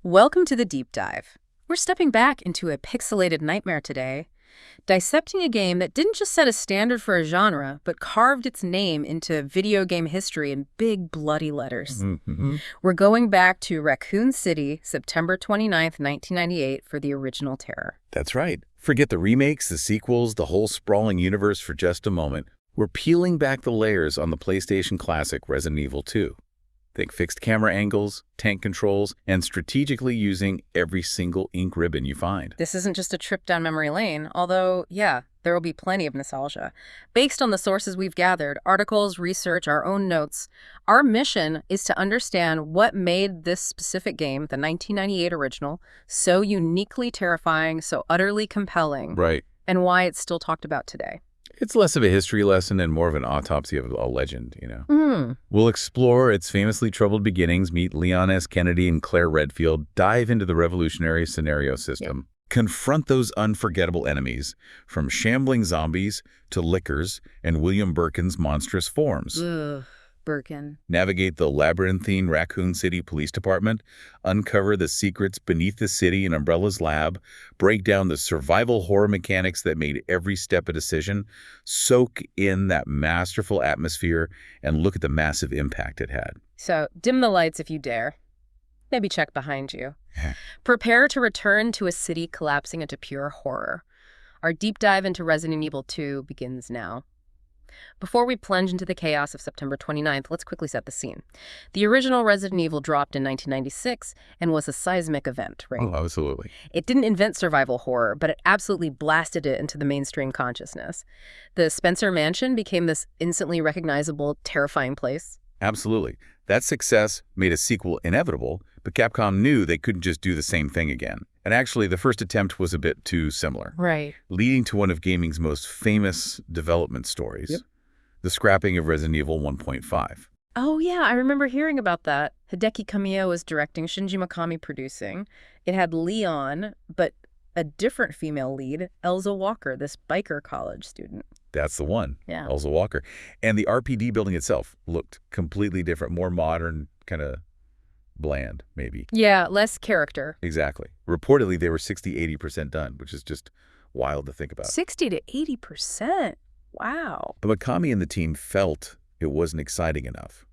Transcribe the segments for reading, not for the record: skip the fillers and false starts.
Welcome to the deep dive. We're stepping back into a pixelated nightmare today, dissecting a game that didn't just set a standard for a genre, but carved its name into video game history in big, bloody letters. We're going back to Raccoon City, September 29th, 1998, for the original terror. That's right. Forget the remakes, the sequels, the whole sprawling universe for just a moment. We're peeling back the layers on the PlayStation classic Resident Evil 2. Think fixed camera angles, tank controls, and strategically using every single ink ribbon you find. This isn't just a trip down memory lane, although, yeah, there will be plenty of nostalgia. Based on the sources we've gathered, articles, research, our own notes, our mission is to understand what made this specific game, the 1998 original, so uniquely terrifying, so utterly compelling. Right. And why it's still talked about today. It's less of a history lesson and more of an autopsy of a legend, We'll explore its famously troubled beginnings, meet Leon S. Kennedy and Claire Redfield, dive into the revolutionary scenario system, confront those unforgettable enemies, from shambling zombies to lickers and William Birkin's monstrous forms. Ugh, Birkin. Navigate the labyrinthine Raccoon City Police Department, uncover the secrets beneath the city in Umbrella's lab, break down the survival horror mechanics that made every step a decision, soak in that masterful atmosphere, and look at the massive impact it had. So, dim the lights if you dare. Maybe check behind you. Prepare to return to a city collapsing into pure horror. Our deep dive into Resident Evil 2 begins now. Before we plunge into the chaos of September 29th, let's quickly set the scene. The original Resident Evil dropped in 1996 and was a seismic event, right? Oh, absolutely. It didn't invent survival horror, but it absolutely blasted it into the mainstream consciousness. The Spencer Mansion became this instantly recognizable, terrifying place. Absolutely. That success made a sequel inevitable, but Capcom knew they couldn't just do the same thing again. And actually, the first attempt was a bit too similar. Right. Leading to one of gaming's most famous development stories, the scrapping of Resident Evil 1.5. Oh, yeah, I remember hearing about that. Hideki Kamiya was directing, Shinji Mikami producing. It had Leon, but a different female lead, Elza Walker, this biker college student. That's the one, Yeah. Elza Walker. And the RPD building itself looked completely different, more modern, kind of bland, maybe. Yeah, less character. Exactly. Reportedly, they were 60–80% done, which is just wild to think about. 60 to 80%. Wow. But Mikami and the team felt it wasn't exciting enough,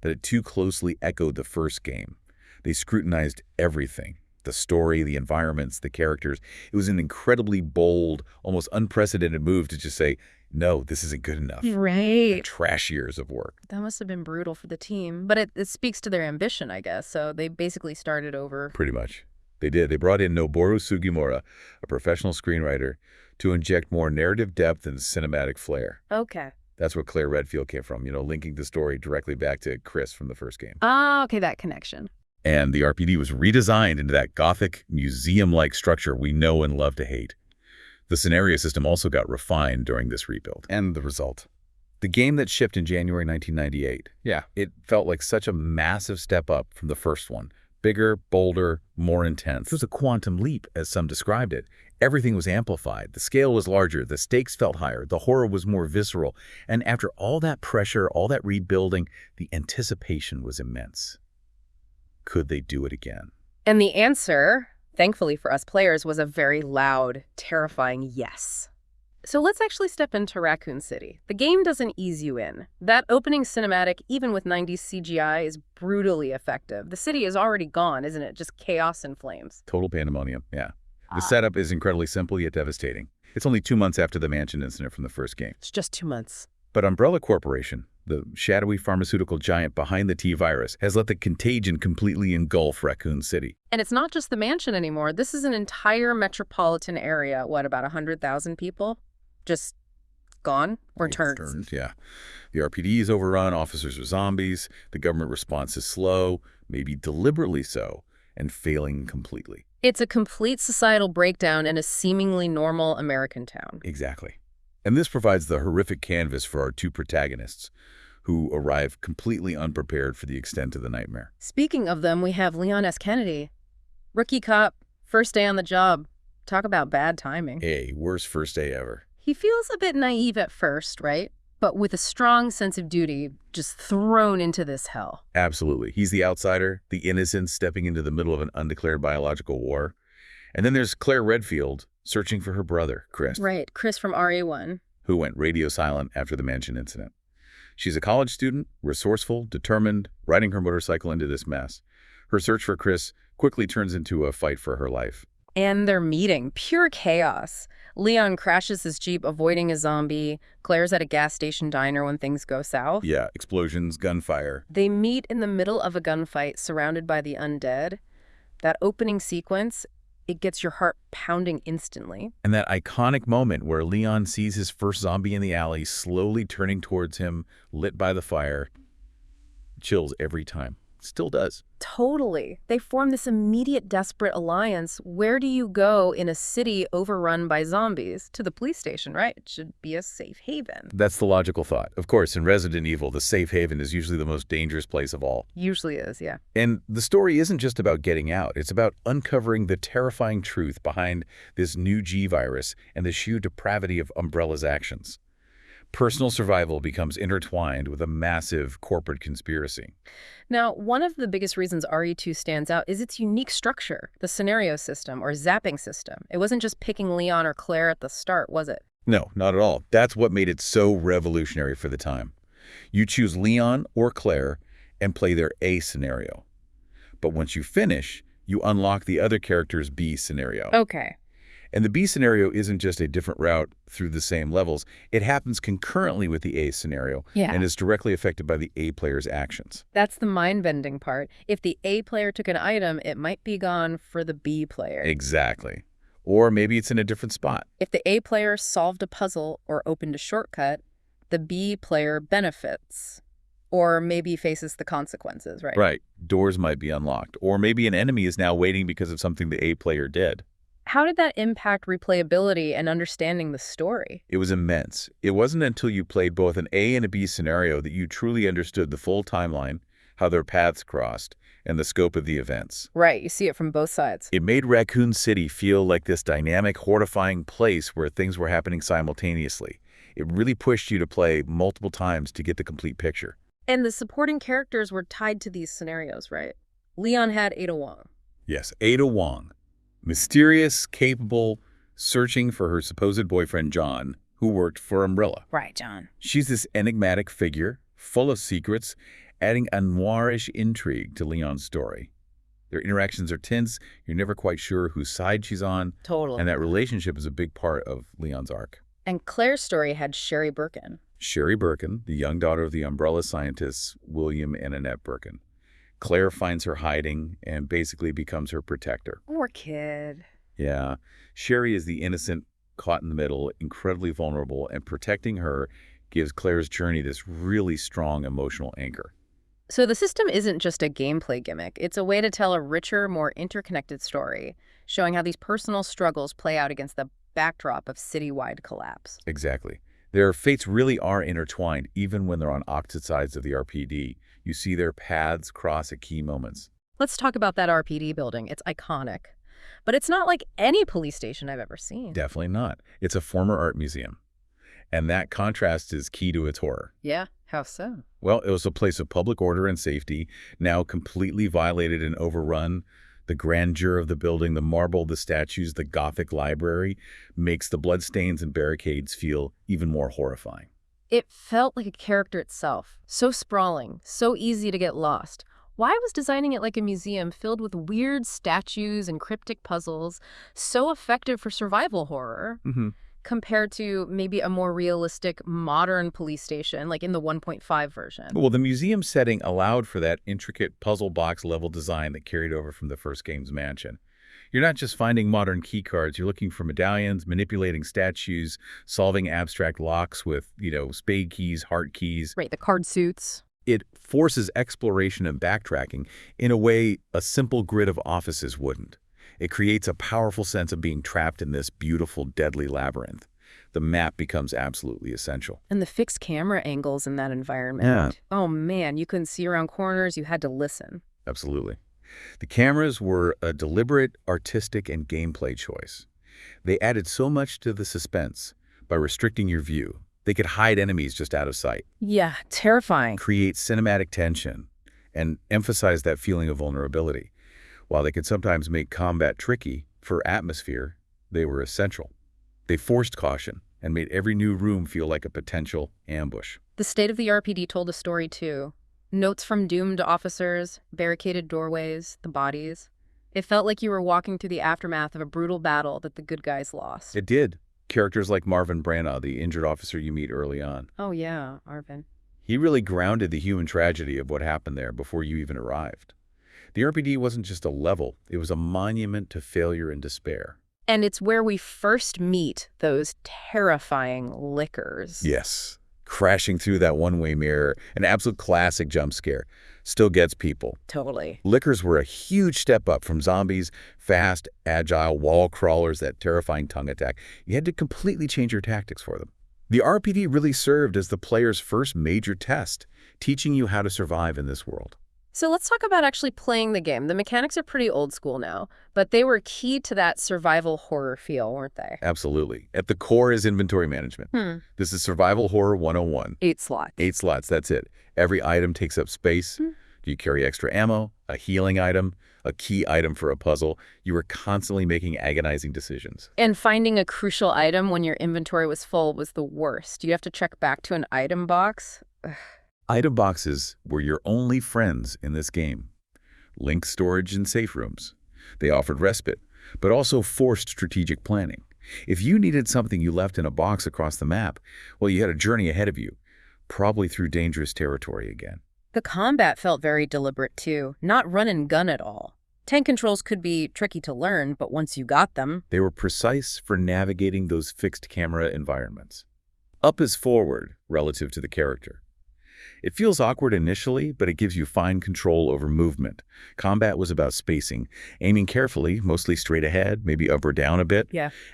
that it too closely echoed the first game. They scrutinized everything, the story, the environments, the characters. It was an incredibly bold, almost unprecedented move to just say, no, this isn't good enough. Right. Trash years of work. That must have been brutal for the team. But it speaks to their ambition, I guess. So they basically started over. Pretty much. They did. They brought in Noboru Sugimura, a professional screenwriter, to inject more narrative depth and cinematic flair. Okay. That's where Claire Redfield came from, linking the story directly back to Chris from the first game. Ah, okay, that connection. And the RPD was redesigned into that gothic, museum-like structure we know and love to hate. The scenario system also got refined during this rebuild. And the result. The game that shipped in January 1998. Yeah. It felt like such a massive step up from the first one. Bigger, bolder, more intense. It was a quantum leap, as some described it. Everything was amplified. The scale was larger. The stakes felt higher. The horror was more visceral. And after all that pressure, all that rebuilding, the anticipation was immense. Could they do it again? And the answer, thankfully for us players, was a very loud, terrifying yes. So let's actually step into Raccoon City. The game doesn't ease you in. That opening cinematic, even with 90s CGI, is brutally effective. The city is already gone, isn't it? Just chaos and flames. Total pandemonium, yeah. The setup is incredibly simple yet devastating. It's only 2 months after the mansion incident from the first game. It's just 2 months. But Umbrella Corporation, the shadowy pharmaceutical giant behind the T-virus, has let the contagion completely engulf Raccoon City. And it's not just the mansion anymore. This is an entire metropolitan area. What, about 100,000 people? Just gone or turned? Yeah. The RPD is overrun, officers are zombies, the government response is slow, maybe deliberately so, and failing completely. It's a complete societal breakdown in a seemingly normal American town. Exactly. And this provides the horrific canvas for our two protagonists, who arrive completely unprepared for the extent of the nightmare. Speaking of them, we have Leon S. Kennedy. Rookie cop, first day on the job. Talk about bad timing. Hey, worst first day ever. He feels a bit naive at first, right? but with a strong sense of duty, just thrown into this hell. Absolutely. He's the outsider, the innocent stepping into the middle of an undeclared biological war. And then there's Claire Redfield searching for her brother, Chris. Right, Chris from RA1. Who went radio silent after the mansion incident. She's a college student, resourceful, determined, riding her motorcycle into this mess. Her search for Chris quickly turns into a fight for her life. And they're meeting. Pure chaos. Leon crashes his Jeep avoiding a zombie. Claire's at a gas station diner when things go south. Yeah, explosions, gunfire. They meet in the middle of a gunfight surrounded by the undead. That opening sequence, it gets your heart pounding instantly. And that iconic moment where Leon sees his first zombie in the alley slowly turning towards him, lit by the fire. Chills every time. Still does. Totally. They form this immediate desperate alliance. Where do you go in a city overrun by zombies? To the police station, right? It should be a safe haven. That's the logical thought. Of course, in Resident Evil, the safe haven is usually the most dangerous place of all. Usually is, yeah. And the story isn't just about getting out. It's about uncovering the terrifying truth behind this new G-virus and the sheer depravity of Umbrella's actions. Personal survival becomes intertwined with a massive corporate conspiracy. Now, one of the biggest reasons RE2 stands out is its unique structure, the scenario system, or zapping system. It wasn't just picking Leon or Claire at the start, was it? No, not at all. That's what made it so revolutionary for the time. You choose Leon or Claire and play their A scenario. But once you finish, you unlock the other character's B scenario. Okay. And the B scenario isn't just a different route through the same levels. It happens concurrently with the A scenario and is directly affected by the A player's actions. That's the mind-bending part. If the A player took an item, it might be gone for the B player. Exactly. Or maybe it's in a different spot. If the A player solved a puzzle or opened a shortcut, the B player benefits. Or maybe faces the consequences, right? Right. Doors might be unlocked. Or maybe an enemy is now waiting because of something the A player did. How did that impact replayability and understanding the story? It was immense. It wasn't until you played both an A and a B scenario that you truly understood the full timeline, how their paths crossed, and the scope of the events. Right, you see it from both sides. It made Raccoon City feel like this dynamic, horrifying place where things were happening simultaneously. It really pushed you to play multiple times to get the complete picture. And the supporting characters were tied to these scenarios, right? Leon had Ada Wong. Yes, Ada Wong. Mysterious, capable, searching for her supposed boyfriend, John, who worked for Umbrella. Right, John. She's this enigmatic figure, full of secrets, adding a noirish intrigue to Leon's story. Their interactions are tense. You're never quite sure whose side she's on. Totally. And that relationship is a big part of Leon's arc. And Claire's story had Sherry Birkin. Sherry Birkin, the young daughter of the Umbrella scientists, William and Annette Birkin. Claire finds her hiding and basically becomes her protector. Poor kid. Yeah. Sherry is the innocent, caught in the middle, incredibly vulnerable, and protecting her gives Claire's journey this really strong emotional anchor. So the system isn't just a gameplay gimmick. It's a way to tell a richer, more interconnected story, showing how these personal struggles play out against the backdrop of citywide collapse. Exactly. Their fates really are intertwined, even when they're on opposite sides of the RPD. You see their paths cross at key moments. Let's talk about that RPD building. It's iconic. But it's not like any police station I've ever seen. Definitely not. It's a former art museum. And that contrast is key to its horror. Yeah, how so? Well, it was a place of public order and safety, now completely violated and overrun. The grandeur of the building, the marble, the statues, the Gothic library makes the bloodstains and barricades feel even more horrifying. It felt like a character itself. So sprawling, so easy to get lost. Why was designing it like a museum filled with weird statues and cryptic puzzles so effective for survival horror compared to maybe a more realistic modern police station like in the 1.5 version? Well, the museum setting allowed for that intricate puzzle box level design that carried over from the first game's mansion. You're not just finding modern key cards. You're looking for medallions, manipulating statues, solving abstract locks with, spade keys, heart keys. Right, the card suits. It forces exploration and backtracking in a way a simple grid of offices wouldn't. It creates a powerful sense of being trapped in this beautiful, deadly labyrinth. The map becomes absolutely essential. And the fixed camera angles in that environment. Yeah. Oh, man, you couldn't see around corners. You had to listen. Absolutely. The cameras were a deliberate, artistic, and gameplay choice. They added so much to the suspense by restricting your view, They could hide enemies just out of sight, Yeah, terrifying. create cinematic tension, and emphasize that feeling of vulnerability. While they could sometimes make combat tricky, for atmosphere, they were essential. They forced caution and made every new room feel like a potential ambush. The state of the RPD told a story, too. Notes from doomed officers, barricaded doorways, the bodies. It felt like you were walking through the aftermath of a brutal battle that the good guys lost. It did. Characters like Marvin Branagh, the injured officer you meet early on. Oh yeah, Arvin. He really grounded the human tragedy of what happened there before you even arrived. The RPD wasn't just a level, it was a monument to failure and despair. And it's where we first meet those terrifying lickers. Yes. Crashing through that one-way mirror, an absolute classic jump scare, still gets people. Totally. Lickers were a huge step up from zombies, fast, agile, wall crawlers, that terrifying tongue attack. You had to completely change your tactics for them. The RPD really served as the player's first major test, teaching you how to survive in this world. So let's talk about actually playing the game. The mechanics are pretty old school now, but they were key to that survival horror feel, weren't they? Absolutely. At the core is inventory management. This is survival horror 101. 8 slots. 8 slots, that's it. Every item takes up space. Do you carry extra ammo, a healing item, a key item for a puzzle? You were constantly making agonizing decisions. And finding a crucial item when your inventory was full was the worst. You'd have to check back to an item box. Ugh. Item boxes were your only friends in this game. Linked storage and safe rooms. They offered respite, but also forced strategic planning. If you needed something you left in a box across the map, well, you had a journey ahead of you, probably through dangerous territory again. The combat felt very deliberate, too. Not run and gun at all. Tank controls could be tricky to learn, but once you got them... They were precise for navigating those fixed camera environments. Up is forward relative to the character. It feels awkward initially, but it gives you fine control over movement. Combat was about spacing, aiming carefully, mostly straight ahead, maybe up or down a bit,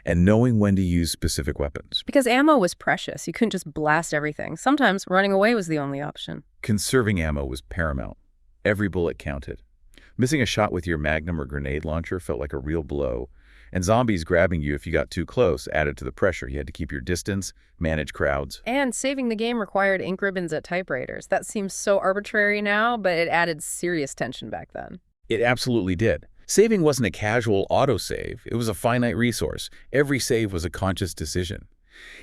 and knowing when to use specific weapons. Because ammo was precious. You couldn't just blast everything. Sometimes running away was the only option. Conserving ammo was paramount. Every bullet counted. Missing a shot with your Magnum or grenade launcher felt like a real blow. And zombies grabbing you if you got too close added to the pressure. You had to keep your distance, manage crowds. And saving the game required ink ribbons at typewriters. That seems so arbitrary now, but it added serious tension back then. It absolutely did. Saving wasn't a casual autosave. It was a finite resource. Every save was a conscious decision.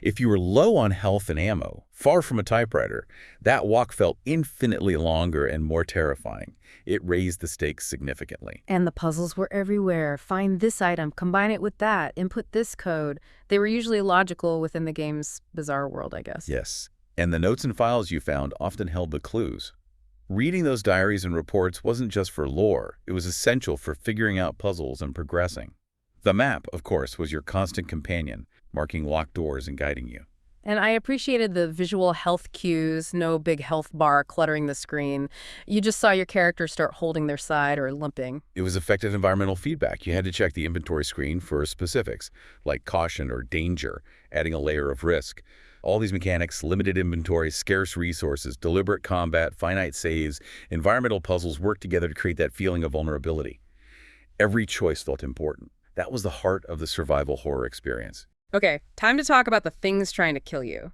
If you were low on health and ammo, far from a typewriter, that walk felt infinitely longer and more terrifying. It raised the stakes significantly. And the puzzles were everywhere. Find this item, combine it with that, input this code. They were usually logical within the game's bizarre world, I guess. Yes, and the notes and files you found often held the clues. Reading those diaries and reports wasn't just for lore. It was essential for figuring out puzzles and progressing. The map, of course, was your constant companion, marking locked doors and guiding you. And I appreciated the visual health cues, no big health bar cluttering the screen. You just saw your character start holding their side or limping. It was effective environmental feedback. You had to check the inventory screen for specifics, like caution or danger, adding a layer of risk. All these mechanics, limited inventory, scarce resources, deliberate combat, finite saves, environmental puzzles work together to create that feeling of vulnerability. Every choice felt important. That was the heart of the survival horror experience. Okay, time to talk about the things trying to kill you.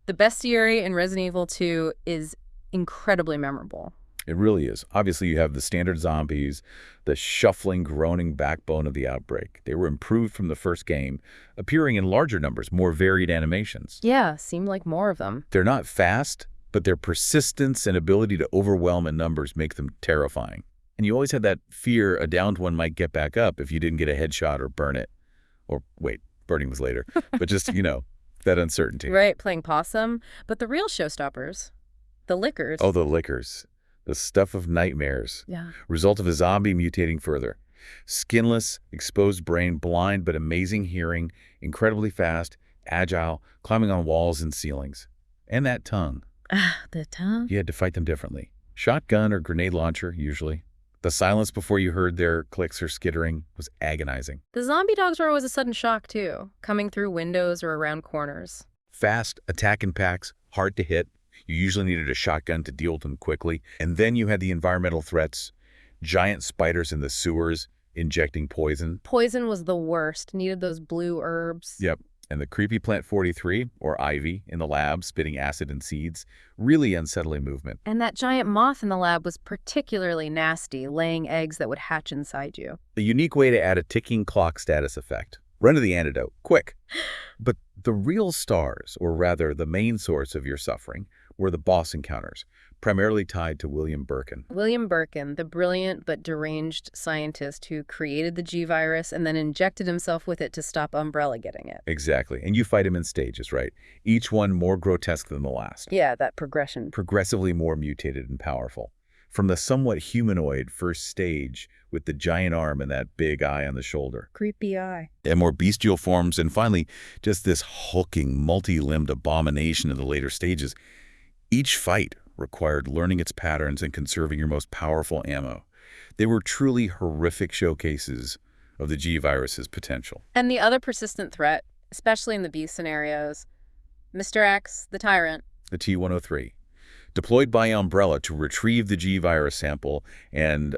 The bestiary in Resident Evil 2 is incredibly memorable. It really is. Obviously, you have the standard zombies, the shuffling, groaning backbone of the outbreak. They were improved from the first game, appearing in larger numbers, more varied animations. Yeah, seemed like more of them. They're not fast, but their persistence and ability to overwhelm in numbers make them terrifying. And you always had that fear a downed one might get back up if you didn't get a headshot or burn it. Or wait, burning was later. But just, that uncertainty. Right, playing possum. But the real showstoppers, the lickers. Oh, the lickers. The stuff of nightmares. Yeah. Result of a zombie mutating further. Skinless, exposed brain, blind but amazing hearing, incredibly fast, agile, climbing on walls and ceilings. And that tongue. The tongue? You had to fight them differently. Shotgun or grenade launcher, usually. The silence before you heard their clicks or skittering was agonizing. The zombie dogs were always a sudden shock, too, coming through windows or around corners. Fast, attack in packs, hard to hit. You usually needed a shotgun to deal with them quickly. And then you had the environmental threats, giant spiders in the sewers injecting poison. Poison was the worst. Needed those blue herbs. Yep. And the creepy plant 43, or ivy, in the lab spitting acid and seeds, really unsettling movement. And that giant moth in the lab was particularly nasty, laying eggs that would hatch inside you. A unique way to add a ticking clock status effect. Run to the antidote, quick. But the real stars, or rather the main source of your suffering, were the boss encounters, primarily tied to William Birkin. William Birkin, the brilliant but deranged scientist who created the G-virus and then injected himself with it to stop Umbrella getting it. Exactly. And you fight him in stages, right? Each one more grotesque than the last. Yeah, that progression. Progressively more mutated and powerful. From the somewhat humanoid first stage with the giant arm and that big eye on the shoulder. Creepy eye. And more bestial forms, and finally, just this hulking, multi-limbed abomination in the later stages. Each fight required learning its patterns and conserving your most powerful ammo. They were truly horrific showcases of the G-virus's potential. And the other persistent threat, especially in the B scenarios, Mr. X, the Tyrant. The T-103. Deployed by Umbrella to retrieve the G-virus sample and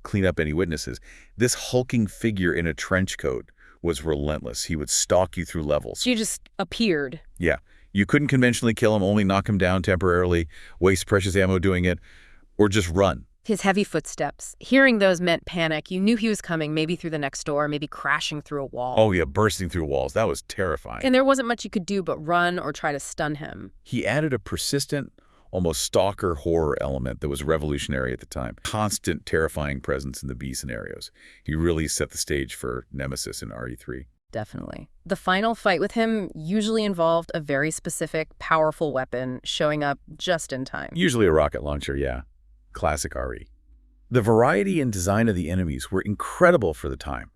clean up any witnesses. This hulking figure in a trench coat was relentless. He would stalk you through levels. She just appeared. Yeah. You couldn't conventionally kill him, only knock him down temporarily, waste precious ammo doing it, or just run. His heavy footsteps. Hearing those meant panic. You knew he was coming, maybe through the next door, maybe crashing through a wall. Oh yeah, bursting through walls. That was terrifying. And there wasn't much you could do but run or try to stun him. He added a persistent, almost stalker horror element that was revolutionary at the time. Constant, terrifying presence in the B scenarios. He really set the stage for Nemesis in RE3. Definitely. The final fight with him usually involved a very specific, powerful weapon showing up just in time. Usually a rocket launcher, yeah. Classic RE. The variety and design of the enemies were incredible for the time.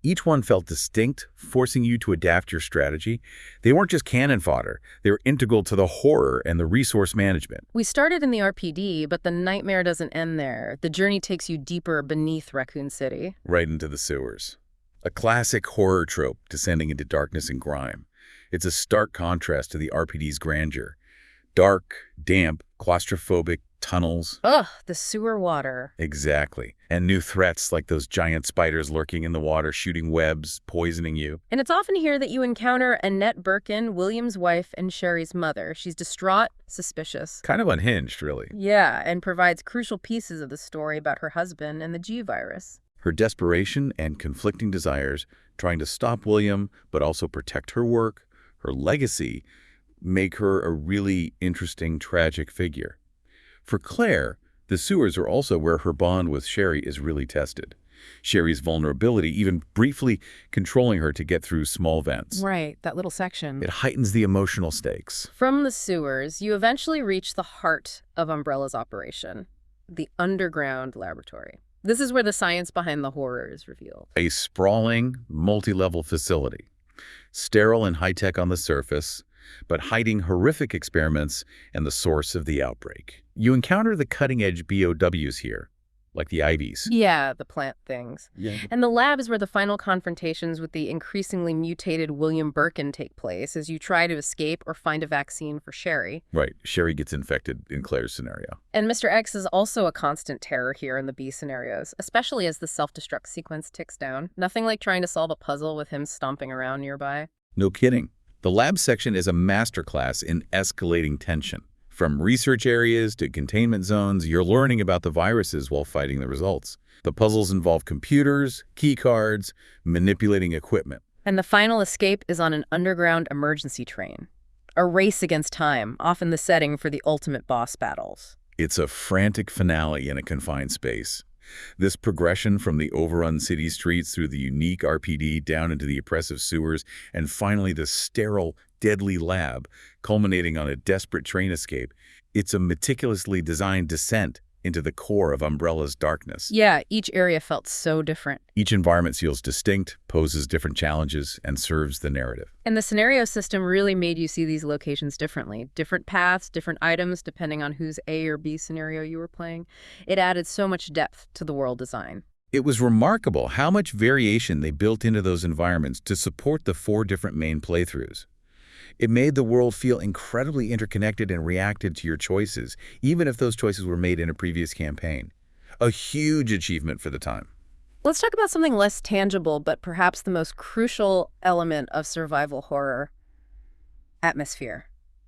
Each one felt distinct, forcing you to adapt your strategy. They weren't just cannon fodder. They were integral to the horror and the resource management. We started in the RPD, but the nightmare doesn't end there. The journey takes you deeper beneath Raccoon City. Right into the sewers. A classic horror trope descending into darkness and grime. It's a stark contrast to the RPD's grandeur. Dark, damp, claustrophobic tunnels. Ugh, the sewer water. Exactly. And new threats like those giant spiders lurking in the water, shooting webs, poisoning you. And it's often here that you encounter Annette Birkin, William's wife and Sherry's mother. She's distraught, suspicious. Kind of unhinged, really. Yeah, and provides crucial pieces of the story about her husband and the G-virus. Her desperation and conflicting desires, trying to stop William, but also protect her work, her legacy, make her a really interesting, tragic figure. For Claire, the sewers are also where her bond with Sherry is really tested. Sherry's vulnerability, even briefly controlling her to get through small vents. Right, that little section. It heightens the emotional stakes. From the sewers, you eventually reach the heart of Umbrella's operation, the underground laboratory. This is where the science behind the horror is revealed. A sprawling, multi-level facility. Sterile and high-tech on the surface, but hiding horrific experiments and the source of the outbreak. You encounter the cutting-edge BOWs here, like the ivies. Yeah, the plant things. Yeah. And the lab is where the final confrontations with the increasingly mutated William Birkin take place as you try to escape or find a vaccine for Sherry. Right. Sherry gets infected in Claire's scenario. And Mr. X is also a constant terror here in the B scenarios, especially as the self-destruct sequence ticks down. Nothing like trying to solve a puzzle with him stomping around nearby. No kidding. The lab section is a masterclass in escalating tension. From research areas to containment zones, you're learning about the viruses while fighting the results. The puzzles involve computers, key cards, manipulating equipment. And the final escape is on an underground emergency train. A race against time, often the setting for the ultimate boss battles. It's a frantic finale in a confined space. This progression from the overrun city streets through the unique RPD down into the oppressive sewers, and finally the sterile, deadly lab, culminating on a desperate train escape, it's a meticulously designed descent into the core of Umbrella's darkness. Yeah, each area felt so different. Each environment feels distinct, poses different challenges, and serves the narrative. And the scenario system really made you see these locations differently. Different paths, different items, depending on whose A or B scenario you were playing. It added so much depth to the world design. It was remarkable how much variation they built into those environments to support the 4 different main playthroughs. It made the world feel incredibly interconnected and reacted to your choices, even if those choices were made in a previous campaign. A huge achievement for the time. Let's talk about something less tangible, but perhaps the most crucial element of survival horror: atmosphere.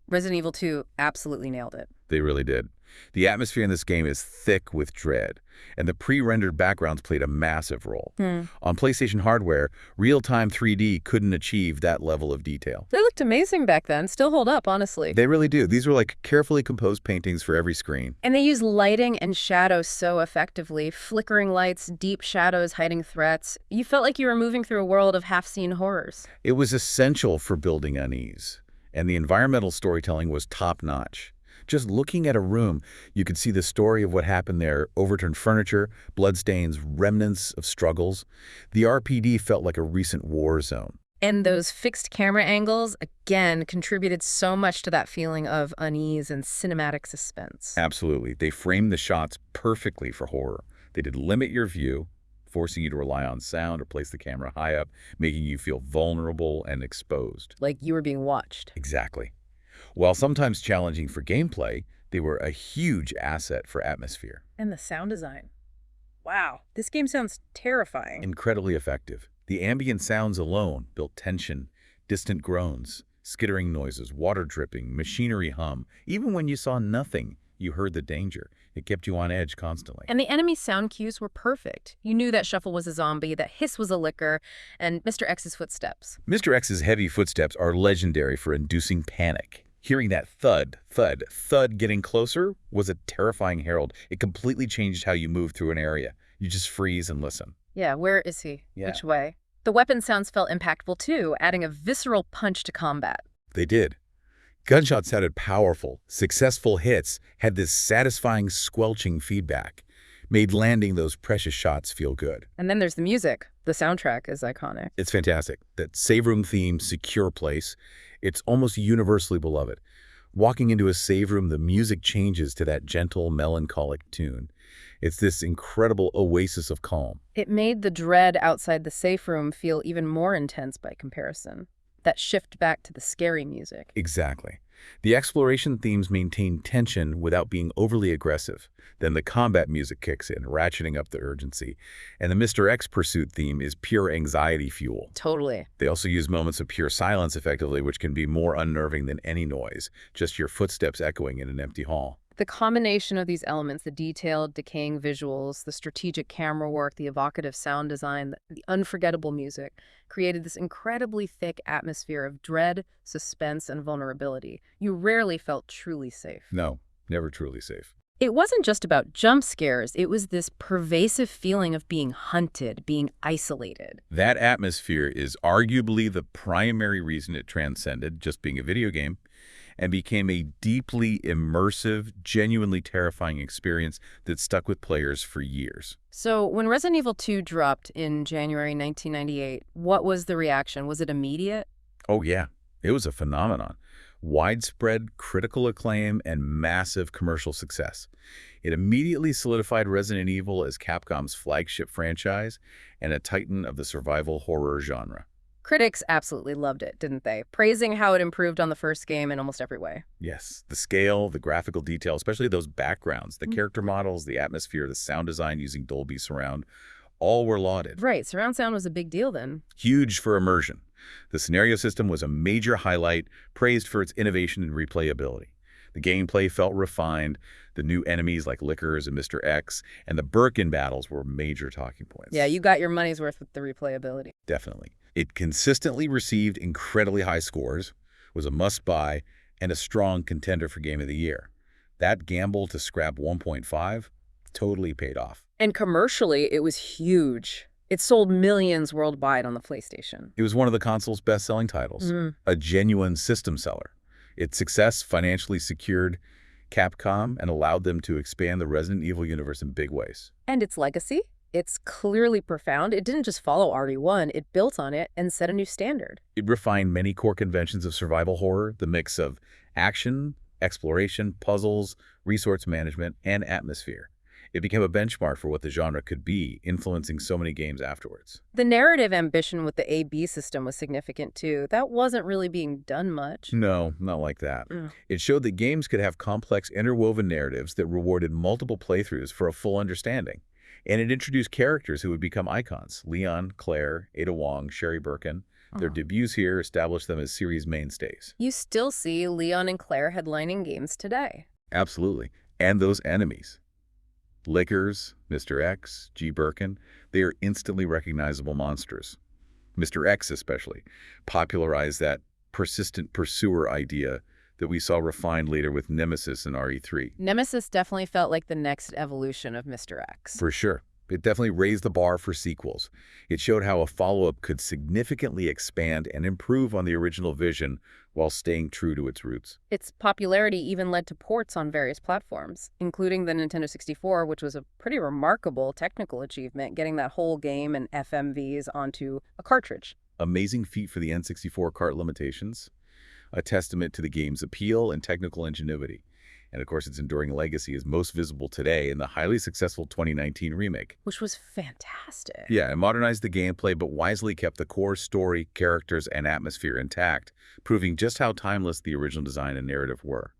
Resident Evil 2 absolutely nailed it. They really did. The atmosphere in this game is thick with dread, and the pre-rendered backgrounds played a massive role. On PlayStation hardware, real-time 3D couldn't achieve that level of detail. They looked amazing back then. Still hold up, honestly. They really do. These were like carefully composed paintings for every screen. And they use lighting and shadows so effectively. Flickering lights, deep shadows hiding threats. You felt like you were moving through a world of half-seen horrors. It was essential for building unease, and the environmental storytelling was top-notch. Just looking at a room, you could see the story of what happened there: overturned furniture, bloodstains, remnants of struggles. The RPD felt like a recent war zone. And those fixed camera angles, again, contributed so much to that feeling of unease and cinematic suspense. Absolutely. They framed the shots perfectly for horror. They did limit your view, forcing you to rely on sound or place the camera high up, making you feel vulnerable and exposed. Like you were being watched. Exactly. While sometimes challenging for gameplay, they were a huge asset for atmosphere. And the sound design. Wow, this game sounds terrifying. Incredibly effective. The ambient sounds alone built tension: distant groans, skittering noises, water dripping, machinery hum. Even when you saw nothing, you heard the danger. It kept you on edge constantly. And the enemy sound cues were perfect. You knew that Shuffle was a zombie, that Hiss was a licker, and Mr. X's footsteps. Mr. X's heavy footsteps are legendary for inducing panic. Hearing that thud, thud, thud getting closer was a terrifying herald. It completely changed how you move through an area. You just freeze and listen. Yeah, where is he? Yeah. Which way? The weapon sounds felt impactful too, adding a visceral punch to combat. They did. Gunshots sounded powerful. Successful hits had this satisfying, squelching feedback. Made landing those precious shots feel good. And then there's the music. The soundtrack is iconic. It's fantastic. That save room theme, secure place, it's almost universally beloved. Walking into a save room, the music changes to that gentle, melancholic tune. It's this incredible oasis of calm. It made the dread outside the safe room feel even more intense by comparison. That shift back to the scary music. Exactly. The exploration themes maintain tension without being overly aggressive. Then the combat music kicks in, ratcheting up the urgency. And the Mr. X pursuit theme is pure anxiety fuel. Totally. They also use moments of pure silence effectively, which can be more unnerving than any noise, just your footsteps echoing in an empty hall. The combination of these elements, the detailed, decaying visuals, the strategic camera work, the evocative sound design, the unforgettable music, created this incredibly thick atmosphere of dread, suspense, and vulnerability. You rarely felt truly safe. No, never truly safe. It wasn't just about jump scares. It was this pervasive feeling of being hunted, being isolated. That atmosphere is arguably the primary reason it transcended just being a video game and became a deeply immersive, genuinely terrifying experience that stuck with players for years. So when Resident Evil 2 dropped in January 1998, what was the reaction? Was it immediate? Oh yeah, it was a phenomenon. Widespread critical acclaim and massive commercial success. It immediately solidified Resident Evil as Capcom's flagship franchise and a titan of the survival horror genre. Critics absolutely loved it, didn't they? Praising how it improved on the first game in almost every way. Yes, the scale, the graphical detail, especially those backgrounds, the character models, the atmosphere, the sound design using Dolby Surround, all were lauded. Right, surround sound was a big deal then. Huge for immersion. The scenario system was a major highlight, praised for its innovation and replayability. The gameplay felt refined, the new enemies like Lickers and Mr. X, and the Birkin battles were major talking points. Yeah, you got your money's worth with the replayability. Definitely. It consistently received incredibly high scores, was a must-buy, and a strong contender for Game of the Year. That gamble to scrap 1.5 totally paid off. And commercially, it was huge. It sold millions worldwide on the PlayStation. It was one of the console's best-selling titles, a genuine system seller. Its success financially secured Capcom and allowed them to expand the Resident Evil universe in big ways. And its legacy? It's clearly profound. It didn't just follow RE1, it built on it and set a new standard. It refined many core conventions of survival horror, the mix of action, exploration, puzzles, resource management, and atmosphere. It became a benchmark for what the genre could be, influencing so many games afterwards. The narrative ambition with the A-B system was significant too. That wasn't really being done much. No, not like that. It showed that games could have complex interwoven narratives that rewarded multiple playthroughs for a full understanding. And it introduced characters who would become icons. Leon, Claire, Ada Wong, Sherry Birkin. Their debuts here established them as series mainstays. You still see Leon and Claire headlining games today. Absolutely. And those enemies. Lickers, Mr. X, G. Birkin, they are instantly recognizable monsters. Mr. X especially popularized that persistent pursuer idea that we saw refined later with Nemesis and RE3. Nemesis definitely felt like the next evolution of Mr. X. For sure. It definitely raised the bar for sequels. It showed how a follow-up could significantly expand and improve on the original vision while staying true to its roots. Its popularity even led to ports on various platforms, including the Nintendo 64, which was a pretty remarkable technical achievement, getting that whole game and FMVs onto a cartridge. Amazing feat for the N64 cart limitations, a testament to the game's appeal and technical ingenuity. And of course, its enduring legacy is most visible today in the highly successful 2019 remake. Which was fantastic. Yeah, it modernized the gameplay but wisely kept the core story, characters, and atmosphere intact, proving just how timeless the original design and narrative were.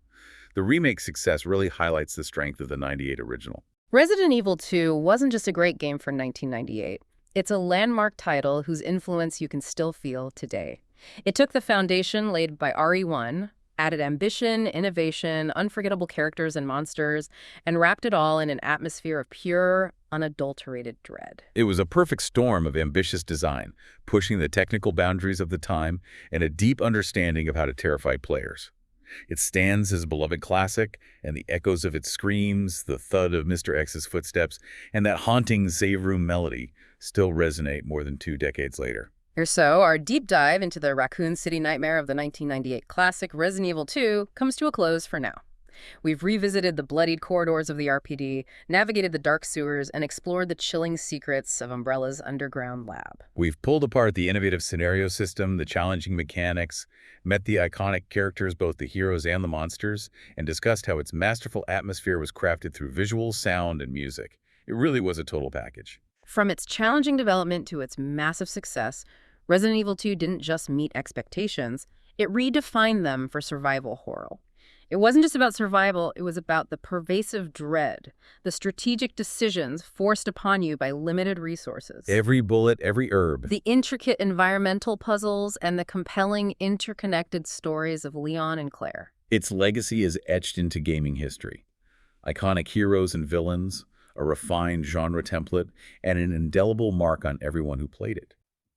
The remake's success really highlights the strength of the '98 original. Resident Evil 2 wasn't just a great game for 1998. It's a landmark title whose influence you can still feel today. It took the foundation laid by RE1, added ambition, innovation, unforgettable characters and monsters, and wrapped it all in an atmosphere of pure, unadulterated dread. It was a perfect storm of ambitious design, pushing the technical boundaries of the time and a deep understanding of how to terrify players. It stands as a beloved classic, and the echoes of its screams, the thud of Mr. X's footsteps, and that haunting save room melody still resonate more than 2 decades later. So, our deep dive into the Raccoon City nightmare of the 1998 classic Resident Evil 2 comes to a close for now. We've revisited the bloodied corridors of the RPD, navigated the dark sewers, and explored the chilling secrets of Umbrella's underground lab. We've pulled apart the innovative scenario system, the challenging mechanics, met the iconic characters, both the heroes and the monsters, and discussed how its masterful atmosphere was crafted through visuals, sound, and music. It really was a total package. From its challenging development to its massive success, Resident Evil 2 didn't just meet expectations, it redefined them for survival horror. It wasn't just about survival, it was about the pervasive dread, the strategic decisions forced upon you by limited resources. Every bullet, every herb. The intricate environmental puzzles and the compelling, interconnected stories of Leon and Claire. Its legacy is etched into gaming history. Iconic heroes and villains, a refined genre template, and an indelible mark on everyone who played it.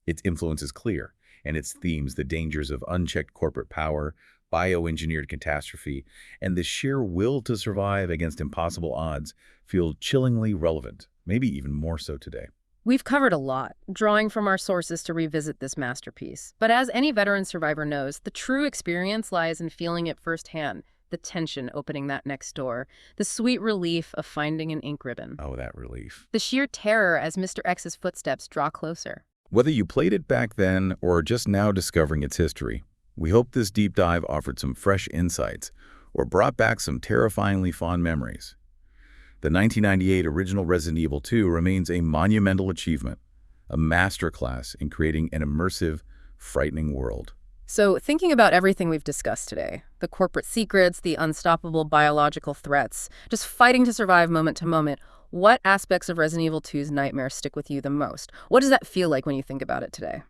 Its influence is clear, and its themes, the dangers of unchecked corporate power, bioengineered catastrophe, and the sheer will to survive against impossible odds, feel chillingly relevant, maybe even more so today. We've covered a lot, drawing from our sources to revisit this masterpiece. But as any veteran survivor knows, the true experience lies in feeling it firsthand. The tension opening that next door, the sweet relief of finding an ink ribbon. Oh, that relief. The sheer terror as Mr. X's footsteps draw closer. Whether you played it back then or are just now discovering its history, we hope this deep dive offered some fresh insights or brought back some terrifyingly fond memories. The 1998 original Resident Evil 2 remains a monumental achievement, a masterclass in creating an immersive, frightening world. So, thinking about everything we've discussed today, the corporate secrets, the unstoppable biological threats, just fighting to survive moment to moment, what aspects of Resident Evil 2's nightmare stick with you the most? What does that feel like when you think about it today?